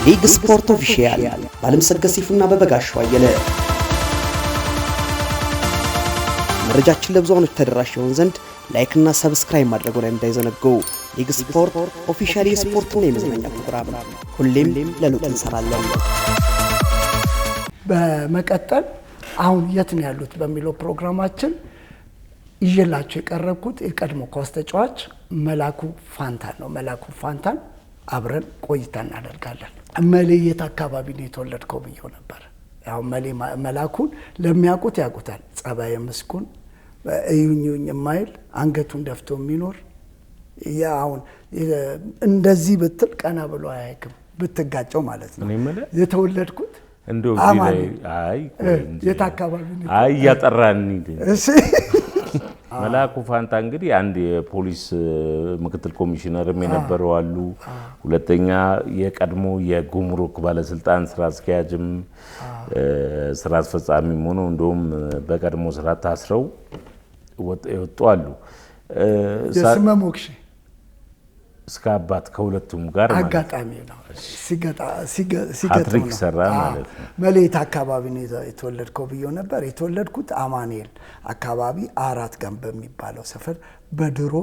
ሊግ ስፖርት ኦፊሻል ባለም ሰገሲፉና በበጋሻው አየለ መረጃችን ለብዙዎች ተደራሽ ይሆን ዘንድ ላይክ እና ሰብስክራይብ ማድረጉን እንዳይዘነጉ። ሊግ ስፖርት ኦፊሻል የስፖርትና የመዝናኛ ፕሮግራም ሁሌም ለሉጥ እንሰራለን። በመቀጠል አሁን የት ነው ያሉት በሚለው ፕሮግራማችን ይዤላችሁ የቀረብኩት የቀድሞ ኳስ ተጫዋች መላኩ ፋንታን ነው። መላኩ ፋንታን አብረን ቆይታ እናደርጋለን። መሌ የት አካባቢ ነው የተወለድከው ብዬው ነበር። ያው መላኩን ለሚያውቁት ያውቁታል። ጸባየ ምስኩን እዩኝ የማይል አንገቱን ደፍቶ የሚኖር ያውን እንደዚህ ብትል ቀና ብሎ አያይክም ብትጋጨው ማለት ነው። የተወለድኩት እንደው የት አካባቢ ነው? ያጠራን እሺ። መላኩ ፋንታ እንግዲህ አንድ የፖሊስ ምክትል ኮሚሽነርም የነበረው አሉ። ሁለተኛ የቀድሞ የጉምሩክ ባለስልጣን ስራ አስኪያጅም ስራ አስፈጻሚም ሆነው እንደውም በቀድሞ ስራ ታስረው ወጡ አሉ። የስመ ሞክሼ እስከ አባት ከሁለቱም ጋር አጋጣሚ ነው ሲገጥም ሰራ ማለት ነው። መሌት አካባቢ ነው የተወለድከው ብዬው ነበር። የተወለድኩት አማኑኤል አካባቢ አራት ቀን በሚባለው ሰፈር በድሮ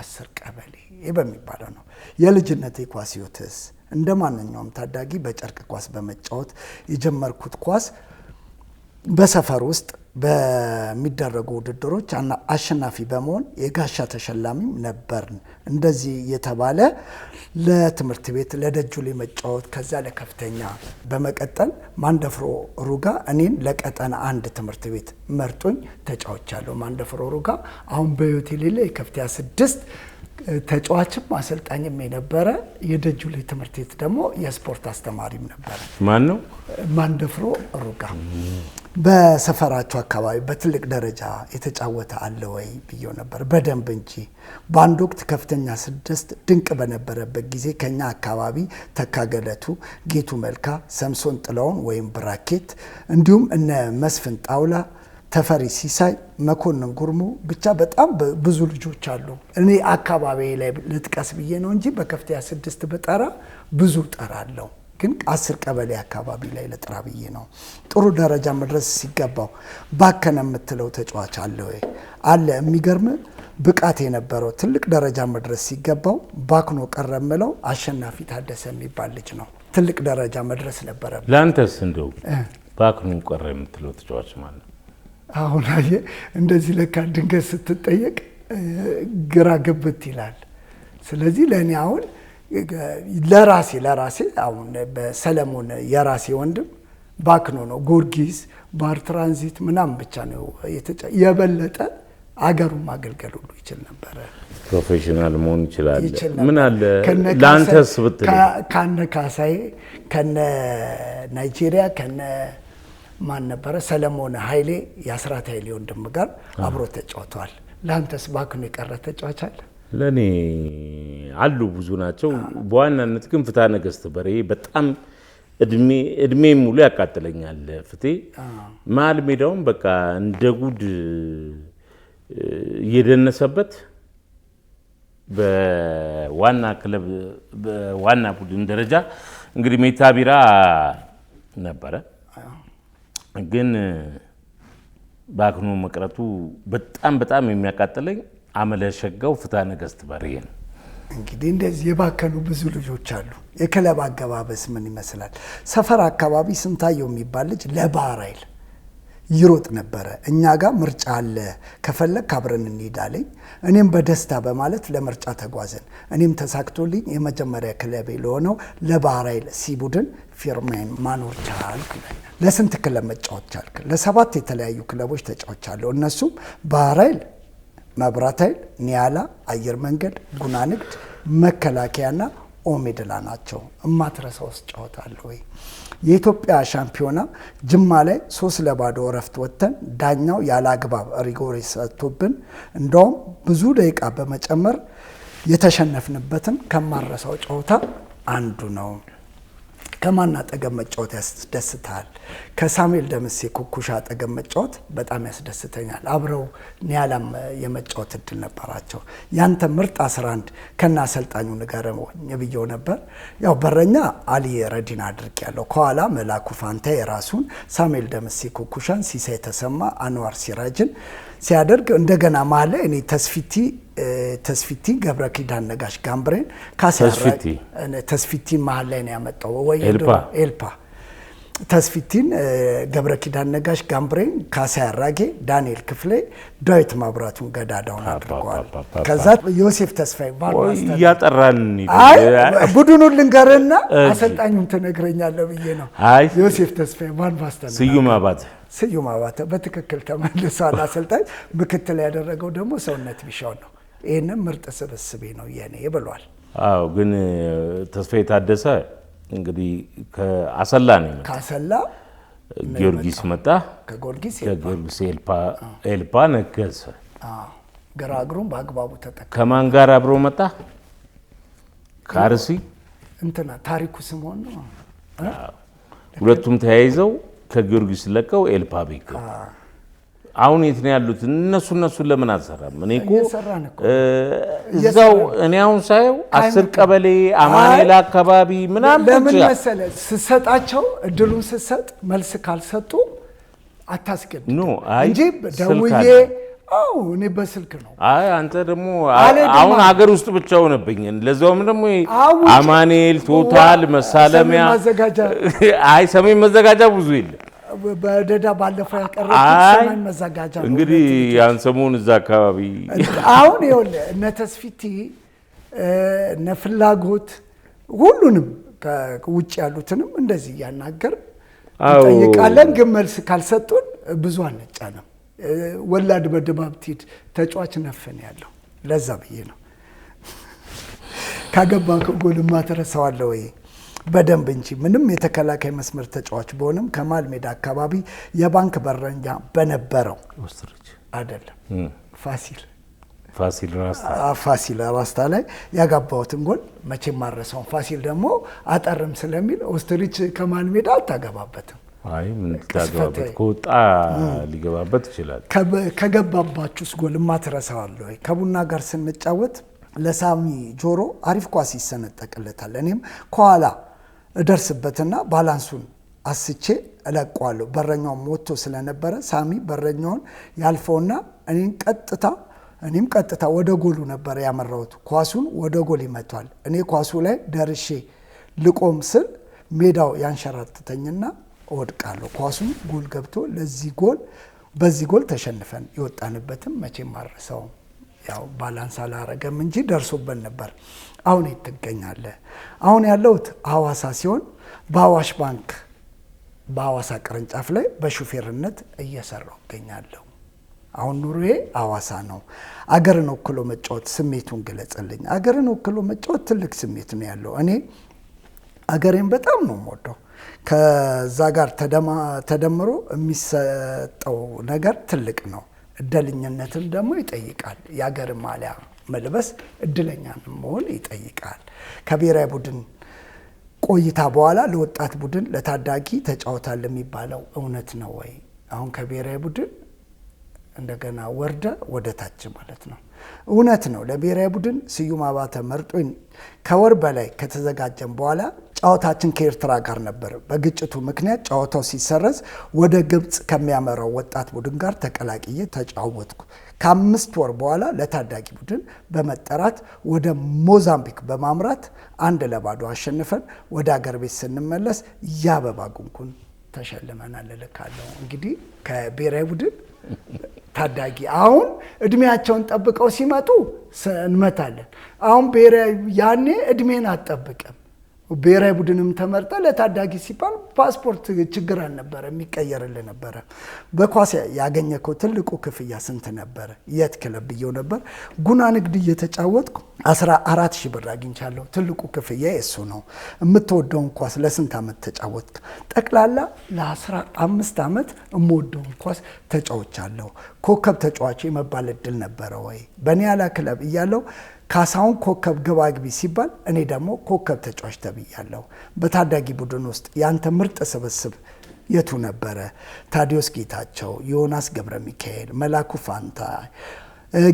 10 ቀበሌ በሚባለው ነው። የልጅነቴ ኳስ ህይወትስ እንደማንኛውም ታዳጊ በጨርቅ ኳስ በመጫወት የጀመርኩት ኳስ በሰፈር ውስጥ በሚደረጉ ውድድሮች አሸናፊ በመሆን የጋሻ ተሸላሚም ነበርን። እንደዚህ የተባለ ለትምህርት ቤት ለደጁ ላይ መጫወት ከዛ ለከፍተኛ በመቀጠል ማንደፍሮ ሩጋ እኔን ለቀጠና አንድ ትምህርት ቤት መርጦኝ ተጫውቻለሁ። ማንደፍሮ ሩጋ አሁን በህይወት የሌለ የከፍተኛ 6 ተጫዋችም አሰልጣኝም የነበረ የደጁ ላይ ትምህርት ቤት ደግሞ የስፖርት አስተማሪም ነበር። ማን ነው? ማንደፍሮ ሩጋ። በሰፈራቸው አካባቢ በትልቅ ደረጃ የተጫወተ አለ ወይ ብዬው ነበር። በደንብ እንጂ በአንድ ወቅት ከፍተኛ 6 ድንቅ በነበረበት ጊዜ ከኛ አካባቢ ተካገለቱ፣ ጌቱ መልካ፣ ሰምሶን ጥላውን ወይም ብራኬት እንዲሁም እነ መስፍን ጣውላ፣ ተፈሪ ሲሳይ፣ መኮንን ጉርሙ ብቻ በጣም ብዙ ልጆች አሉ። እኔ አካባቢ ላይ ልጥቀስ ብዬ ነው እንጂ በከፍተኛ 6 በጠራ ብዙ ጠራለሁ። ግን 10 ቀበሌ አካባቢ ላይ ለጥራ ብዬ ነው። ጥሩ ደረጃ መድረስ ሲገባው ባከነ የምትለው ተጫዋች አለ ወይ? አለ። የሚገርም ብቃት የነበረው ትልቅ ደረጃ መድረስ ሲገባው ባክኖ ቀረ የምለው አሸናፊ ታደሰ የሚባል ልጅ ነው። ትልቅ ደረጃ መድረስ ነበረ። ላንተስ እንደው ባክኖ ቀረ የምትለው ተጫዋች ማለት ነው? አሁን አየህ እንደዚህ ለካ ድንገት ስትጠየቅ ግራ ገብት ይላል። ስለዚህ ለኔ አሁን ለራሴ አሁን በሰለሞን የራሴ ወንድም ባክኖ ነው። ጊዮርጊስ ባር ትራንዚት ምናምን ብቻ ነው የበለጠ አገሩን ማገልገል ሁሉ ይችል ነበር። ፕሮፌሽናል መሆን ይችላል። ምን አለ ላንተስ ብትል ከነ ካሳዬ ከነ ናይጄሪያ ከነ ማን ነበረ ሰለሞን ኃይሌ የአስራት ኃይሌ ወንድም ጋር አብሮ ተጫውተዋል። ላንተስ ባክኖ የቀረ ተጫዋች አለ? ለኔ አሉ ብዙ ናቸው። በዋናነት ግን ፍትሐ ነገሥት በሬ በጣም እድሜ ሙሉ ያቃጥለኛል። ፍቴ መሀል ሜዳውን በቃ እንደ ጉድ እየደነሰበት በዋና ክለብ በዋና ቡድን ደረጃ እንግዲህ ሜታ ቢራ ነበረ። ግን ባክኖ መቅረቱ በጣም የሚያቃጥለኝ አመለሸጋው ፍትሐ ነገሥት በሬ ነው። እንግዲህ እንደዚህ የባከኑ ብዙ ልጆች አሉ። የክለብ አገባበስ ምን ይመስላል? ሰፈር አካባቢ ስንታየው የሚባል ልጅ ለባህር ኃይል ይሮጥ ነበረ። እኛ ጋር ምርጫ አለ ከፈለክ አብረን እንሄዳለን። እኔም በደስታ በማለት ለምርጫ ተጓዘን። እኔም ተሳክቶልኝ የመጀመሪያ ክለቤ ለሆነው ለባህር ኃይል ሲ ቡድን ፊርማዬን ማኖር ቻልኩ። ለስንት ክለብ መጫወት ቻልክ? ለ7 የተለያዩ ክለቦች ተጫውቻለሁ። እነሱም ባህር ኃይል፣ መብራት ኃይል፣ ኒያላ፣ አየር መንገድ፣ ጉና ንግድ፣ መከላከያና ኦሜድላ ናቸው። እማትረሳውስ ጨዋታ አለ ወይ? የኢትዮጵያ ሻምፒዮና ጅማ ላይ 3-0 እረፍት ወጥተን ዳኛው ያለ አግባብ ሪጎሪ ሰጥቶብን እንደውም ብዙ ደቂቃ በመጨመር የተሸነፍንበትን ከማረሳው ጨዋታ አንዱ ነው። ከማን አጠገብ መጫወት ያስደስታል? ከሳሙኤል ደምሴ ኩኩሻ አጠገብ መጫወት በጣም ያስደስተኛል። አብረው ኒያላም የመጫወት እድል ነበራቸው። ያንተ ምርጥ 11 ከና አሰልጣኙ ንገረኝ ብዬው ነበር። ያው በረኛ አሊ ረዲን አድርጌያለሁ። ከኋላ መላኩ ፋንታ የራሱን፣ ሳሙኤል ደምሴ ኩኩሻን፣ ሲሳይ ተሰማ፣ አንዋር ሲራጅን ሲያደርግ እንደገና ማለ እኔ ተስፊቲ ገብረ ኪዳን ነጋሽ ጋምብሬን ተስፊቲን መሀል ላይ ነው ያመጣው ወይ ኤልፓ ተስፊቲን ገብረ ኪዳን ነጋሽ ጋምብሬን ካሳ ያራጌ ዳንኤል ክፍሌ ዳዊት ማብራቱን ገዳዳውን አድርገዋል። ከዛ ዮሴፍ ተስፋዬ ያጠራን ቡድኑን ልንገርና አሰልጣኙን ትነግረኛለህ ብዬ ነው። ዮሴፍ ተስፋዬ ማን ባስተና ስዩም አባተ በትክክል ተመልሷል። አሰልጣኝ ምክትል ያደረገው ደግሞ ሰውነት ቢሻው ነው። ይሄንን ምርጥ ስብስቤ ነው የኔ ብሏል። አዎ ግን ተስፋዬ ታደሰ እንግዲህ ከአሰላ ነው። ከአሰላ ጊዮርጊስ መጣ። ከጊዮርጊስ ኤልፓ ነገሰ። ግራ እግሩን በአግባቡ ተጠቀመ። ከማን ጋር አብሮ መጣ? ከአርሲ እንትና ታሪኩ ስምኦን ነው። ሁለቱም ተያይዘው ከጊዮርጊስ ለቀው ኤልፓ ቤት አሁን የት ነው ያሉት? እነሱን ለምን አልሰራም? እኔ እኮ እዛው እኔ አሁን ሳየው 10 ቀበሌ አማኑኤል አካባቢ ምናምን ለምን መሰለህ ስሰጣቸው እድሉን ስሰጥ መልስ ካልሰጡ አታስገድ እንጂ ደውዬ እኔ በስልክ ነው። አንተ ደግሞ አሁን ሀገር ውስጥ ብቻ ሆነብኝ። ለዛውም ደግሞ አማኑኤል ቶታል መሳለሚያ ሰሜን መዘጋጃ ብዙ የለም። በደዳ ባለፈው ያቀረብኩት ሰሜን መዘጋጃ እንግዲህ ያን ሰሞን እዛ አካባቢ አሁን ይኸውልህ እነ ተስፊቲ እነ ፍላጎት ሁሉንም ከውጭ ያሉትንም እንደዚህ እያናገር እንጠይቃለን። ግን መልስ ካልሰጡን ብዙ አንጫንም። ወላድ በድባብ ትሂድ ተጫዋች ነፈን ያለው ለዛ ብዬ ነው። ካገባ ከጎልማ ተረሳዋለሁ ወይ በደንብ እንጂ ምንም የተከላካይ መስመር ተጫዋች በሆነም ከማል ሜዳ አካባቢ የባንክ በረኛ በነበረው አይደለም ፋሲል ራስታ ላይ ያጋባሁትን ጎል መቼም ማረሰውን። ፋሲል ደግሞ አጠርም ስለሚል ኦስትሪች ከማል ሜዳ አታገባበትም። ምን ታገባበት ከወጣ ሊገባበት ይችላል። ከገባባችሁስ ጎል ማትረሳዋለሁ ወይ? ከቡና ጋር ስንጫወት ለሳሚ ጆሮ አሪፍ ኳስ ይሰነጠቅለታል። እኔም ከኋላ እደርስበትና ባላንሱን አስቼ እለቀዋለሁ። በረኛው ሞቶ ስለነበረ ሳሚ በረኛውን ያልፈውና እኔም ቀጥታ ወደ ጎሉ ነበር ያመራሁት። ኳሱን ወደ ጎል ይመቷል። እኔ ኳሱ ላይ ደርሼ ልቆም ስል ሜዳው ያንሸራተተኝና እወድቃለሁ። ኳሱን ጎል ገብቶ በዚህ ጎል ተሸንፈን ይወጣንበትም መቼም ማረሰው። ያው ባላንስ አላረገም እንጂ ደርሶበት ነበር። አሁን ትገኛለህ? አሁን ያለሁት ሐዋሳ ሲሆን በአዋሽ ባንክ በሐዋሳ ቅርንጫፍ ላይ በሹፌርነት እየሰራሁ እገኛለሁ። አሁን ኑሮዬ ሐዋሳ ነው። አገርን ወክሎ መጫወት ስሜቱን ገለጸልኝ። አገርን ወክሎ መጫወት ትልቅ ስሜት ነው ያለው። እኔ አገሬን በጣም ነው የምወደው። ከዛ ጋር ተደምሮ የሚሰጠው ነገር ትልቅ ነው። እድለኝነትን ደግሞ ይጠይቃል። የአገር ማሊያ መልበስ እድለኛ መሆን ይጠይቃል። ከብሔራዊ ቡድን ቆይታ በኋላ ለወጣት ቡድን ለታዳጊ ተጫውታል የሚባለው እውነት ነው ወይ? አሁን ከብሔራዊ ቡድን እንደገና ወርደ ወደ ታች ማለት ነው። እውነት ነው። ለብሔራዊ ቡድን ስዩም አባተ መርጦኝ ከወር በላይ ከተዘጋጀን በኋላ ጨዋታችን ከኤርትራ ጋር ነበር። በግጭቱ ምክንያት ጨዋታው ሲሰረዝ ወደ ግብጽ ከሚያመራው ወጣት ቡድን ጋር ተቀላቅዬ ተጫወትኩ። ከ5 ወር በኋላ ለታዳጊ ቡድን በመጠራት ወደ ሞዛምቢክ በማምራት 1-0 አሸንፈን ወደ አገር ቤት ስንመለስ የአበባ ጉንጉን ተሸልመናል። እልካለሁ እንግዲህ ከብሔራዊ ቡድን ታዳጊ አሁን እድሜያቸውን ጠብቀው ሲመጡ እንመታለን። አሁን ብሔራዊ ያኔ እድሜን አትጠብቅም። ብሔራዊ ቡድንም ተመርጠ ለታዳጊ ሲባል ፓስፖርት ችግር አልነበረ፣ የሚቀየርልህ ነበረ። በኳስ ያገኘከው ትልቁ ክፍያ ስንት ነበረ? የት ክለብ ብየው ነበር። ጉና ንግድ እየተጫወትኩ 14,000 ብር አግኝቻለሁ። ትልቁ ክፍያ እሱ ነው። የምትወደውን ኳስ ለስንት ዓመት ተጫወትክ? ጠቅላላ ለ15 ዓመት የምወደውን ኳስ ተጫውቻለሁ። ኮከብ ተጫዋች የመባል እድል ነበረ ወይ? በኒያላ ክለብ እያለው ካሳሁን ኮከብ ግባግቢ ሲባል እኔ ደግሞ ኮከብ ተጫዋች ተብያለሁ። በታዳጊ ቡድን ውስጥ ያንተ ምርጥ ስብስብ የቱ ነበረ? ታዲዮስ ጌታቸው፣ ዮናስ ገብረ ሚካኤል፣ መላኩ ፋንታ፣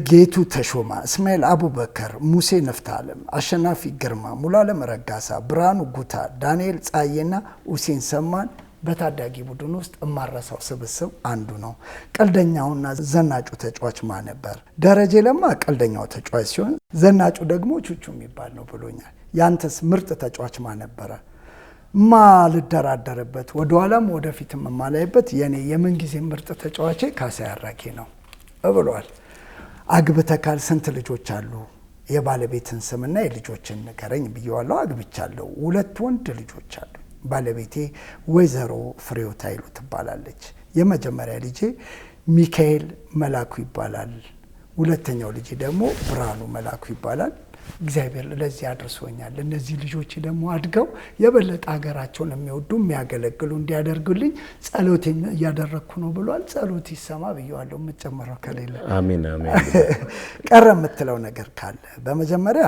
ጌቱ ተሾማ፣ እስማኤል አቡበከር፣ ሙሴ ነፍታለም፣ አሸናፊ ግርማ፣ ሙሉዓለም ረጋሳ፣ ብርሃኑ ጉታ፣ ዳንኤል ጻዬና ሁሴን ሰማን በታዳጊ ቡድን ውስጥ እማረሳው ስብስብ አንዱ ነው። ቀልደኛውና ዘናጩ ተጫዋች ማን ነበር? ደረጀ ለማ ቀልደኛው ተጫዋች ሲሆን ዘናጩ ደግሞ ቹቹ የሚባል ነው ብሎኛል። ያንተስ ምርጥ ተጫዋች ማን ነበረ? ልደራደርበት ወደኋላም ወደፊትም የማላይበት የኔ የምንጊዜ ምርጥ ተጫዋቼ ካሳዬ አራጌ ነው ብሏል። አግብተካል? ስንት ልጆች አሉ? የባለቤትን ስምና የልጆችን ንገረኝ ብየዋለሁ። አግብቻለሁ። 2 ወንድ ልጆች አሉ። ባለቤቴ ወይዘሮ ፍሬሕይወት ኃይሉ ትባላለች። የመጀመሪያ ልጄ ሚካኤል መላኩ ይባላል። ሁለተኛው ልጄ ደግሞ ብርሃኑ መላኩ ይባላል። እግዚአብሔር ለዚህ አድርሶኛል። እነዚህ ልጆች ደግሞ አድገው የበለጠ ሀገራቸውን የሚወዱ የሚያገለግሉ እንዲያደርጉልኝ ጸሎቴን እያደረግኩ ነው ብሏል። ጸሎት ይሰማ ብየዋለሁ። የምትጨምረው ከሌለ? አሜን አሜን። ቀረ የምትለው ነገር ካለ? በመጀመሪያ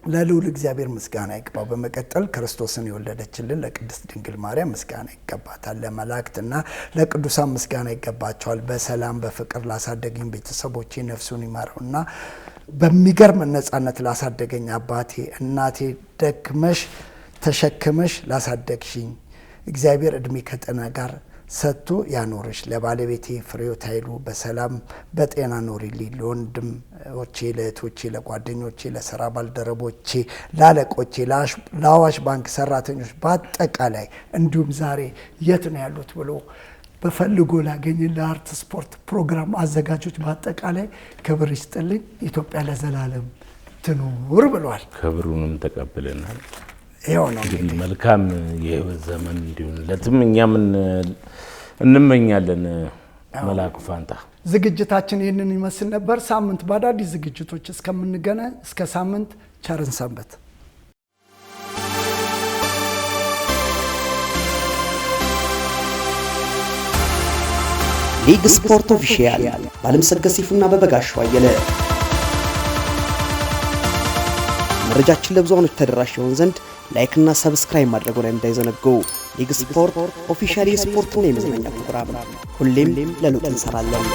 ለልዑል እግዚአብሔር ምስጋና ይግባው። በመቀጠል ክርስቶስን የወለደችልን ለቅድስት ድንግል ማርያም ምስጋና ይገባታል። ለመላእክትና ለቅዱሳን ምስጋና ይገባቸዋል። በሰላም በፍቅር ላሳደገኝ ቤተሰቦቼ ነፍሱን ይማረውና በሚገርም ነጻነት ላሳደገኝ አባቴ እናቴ ደክመሽ ተሸክመሽ ላሳደግሽኝ እግዚአብሔር እድሜ ከጤና ጋር ሰጥቶ ያኖርሽ። ለባለቤቴ ፍሬሕይወት ኃይሉ በሰላም በጤና ኖሪልኝ። ለወንድሞቼ፣ ለእህቶቼ፣ ለጓደኞቼ፣ ለስራ ባልደረቦቼ፣ ለአለቆቼ፣ ለአዋሽ ባንክ ሰራተኞች በአጠቃላይ እንዲሁም ዛሬ የት ነው ያሉት ብሎ በፈልጎ ላገኝ ለአርት ስፖርት ፕሮግራም አዘጋጆች በአጠቃላይ ክብር ይስጥልኝ። ኢትዮጵያ ለዘላለም ትኑር ብሏል። ክብሩንም ተቀብለናል። ይኸው ነው እንግዲህ መልካም የህይወት ዘመን እንዲሆንለትም እኛም እንመኛለን። መላኩ ፋንታ ዝግጅታችን ይህንን ይመስል ነበር። ሳምንት በአዳዲስ ዝግጅቶች እስከምንገናኝ እስከ ሳምንት ቸርን ሰንበት። ሊግ ስፖርት ኦፊሻል ባለምሰገድ ሲፉና በበጋሻው አየለ። መረጃችን ለብዙዎች ተደራሽ ይሆን ዘንድ ላይክ እና ሰብስክራይብ ማድረጉን እንዳይዘነጉ። ሊግ ስፖርት ኦፊሻል የስፖርትና የመዝናኛ ፕሮግራም ሁሌም ለለውጥ እንሰራለን።